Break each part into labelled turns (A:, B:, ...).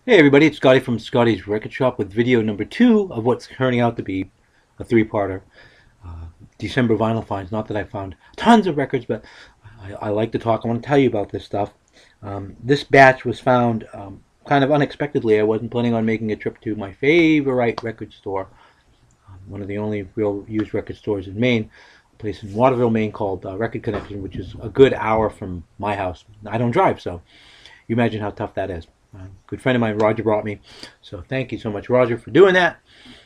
A: Hey everybody, it's Scotty from Scotty's Record Shop with video number 2 of what's turning out to be a three-parter. December vinyl finds. Not that I found tons of records, but I like to talk. I want to tell you about this stuff. This batch was found kind of unexpectedly. I wasn't planning on making a trip to my favorite record store, one of the only real used record stores in Maine, a place in Waterville, Maine called Record Connection, which is a good hour from my house. I don't drive, so you imagine how tough that is. A good friend of mine, Roger, brought me. So thank you so much, Roger, for doing that.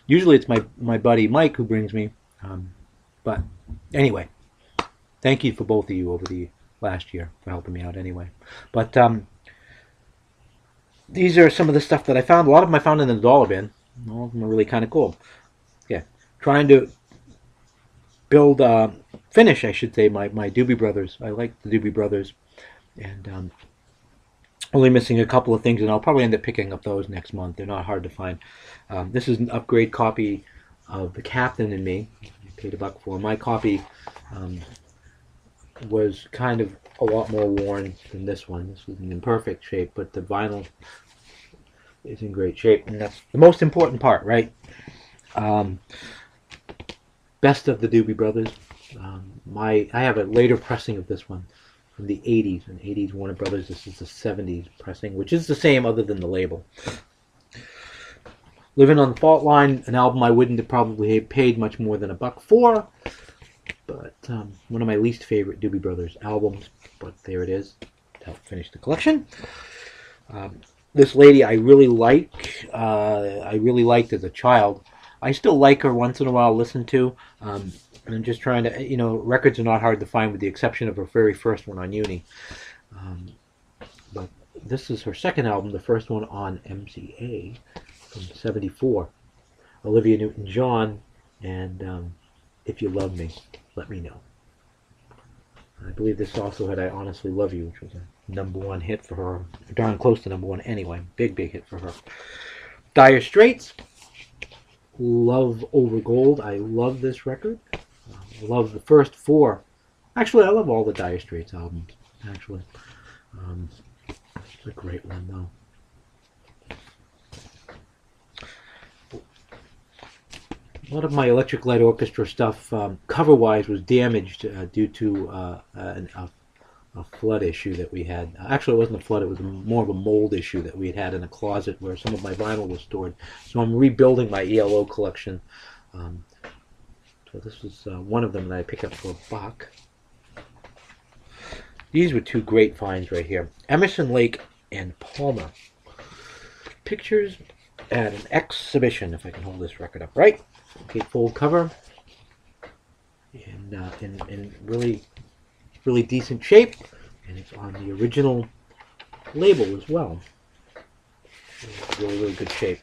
A: Usually it's my buddy Mike who brings me. But anyway, thank you for both of you over the last year for helping me out anyway. But these are some of the stuff that I found. A lot of them I found in the dollar bin. All of them are really kind of cool. Yeah, trying to build, finish, I should say, my Doobie Brothers. I like the Doobie Brothers. And only missing a couple of things, and I'll probably end up picking up those next month. They're not hard to find. This is an upgrade copy of The Captain and Me. I paid $1 for. My copy was kind of a lot more worn than this one. This was in imperfect shape, but the vinyl is in great shape, and that's the most important part, right? Best of the Doobie Brothers. I have a later pressing of this one from the 80s, and 80s Warner Brothers. This is the 70s pressing, which is the same other than the label. Living on the Fault Line, an album I wouldn't have probably paid much more than $1 for, but one of my least favorite Doobie Brothers albums, but there it is to help finish the collection. This lady I really like. I really liked as a child. I still like her once in a while, listen to. I'm just trying to, records are not hard to find with the exception of her very first one on Uni. But this is her second album, the first one on MCA from '74. Olivia Newton-John, and If You Love Me, Let Me Know. I believe this also had I Honestly Love You, which was a #1 hit for her. Darn close to #1 anyway. Big hit for her. Dire Straits, Love Over Gold. I love this record. I love the first 4. Actually, I love all the Dire Straits albums, actually. It's a great one, though. A lot of my Electric Light Orchestra stuff, cover-wise, was damaged due to a flood issue that we had. Actually, it wasn't a flood. It was more of a mold issue that we had in a closet where some of my vinyl was stored. So I'm rebuilding my ELO collection. So this was one of them that I picked up for $1. These were 2 great finds right here. Emerson, Lake and Palmer. Pictures at an exhibition, if I can hold this record up right. Okay, full cover. And in really decent shape. And it's on the original label as well. Really good shape.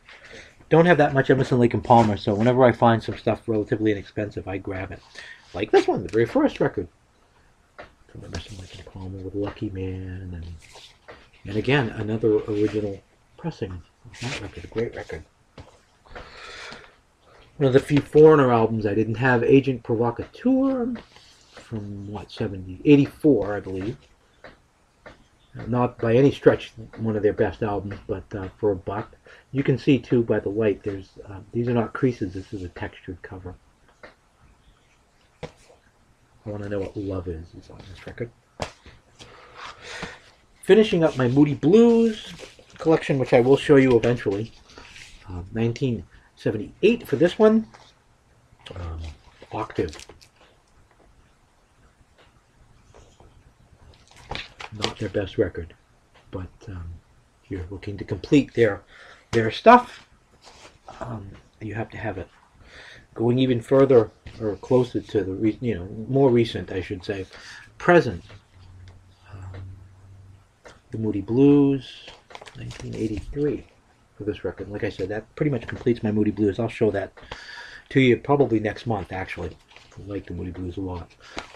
A: Don't have that much Emerson, Lake and Palmer, so whenever I find some stuff relatively inexpensive, I grab it. Like this one, the very first record from Emerson, Lake and Palmer with Lucky Man, and again another original pressing of that record, a great record. One of the few Foreigner albums I didn't have, Agent Provocateur, from what, 84, I believe. Not by any stretch one of their best albums, but for $1. You can see too by the light. There's these are not creases. This is a textured cover. I want to know what Love is on this record. Finishing up my Moody Blues collection, which I will show you eventually. 1978 for this one. Octave. Not their best record, but if you're looking to complete their stuff, you have to have it. Going even further or closer to the more recent, I should say, present. The Moody Blues, 1983 for this record. Like I said, that pretty much completes my Moody Blues. I'll show that to you probably next month. Actually, I like the Moody Blues a lot.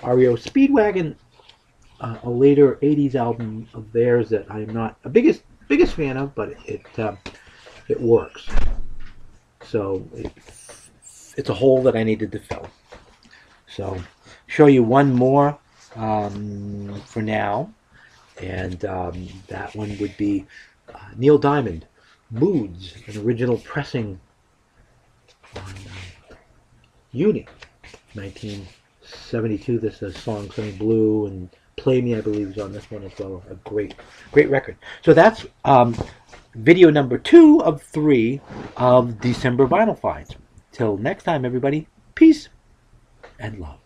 A: REO Speedwagon. A later '80s album of theirs that I'm not a biggest fan of, but it works. So it's a hole that I needed to fill. So show you one more for now, and that one would be Neil Diamond, Moods, an original pressing on Uni, 1972. This is a song, Sunny Blue, and Play Me, I believe, is on this one as well. A great, great record. So that's video number 2 of 3 of December Vinyl Finds. Till next time, everybody, peace and love.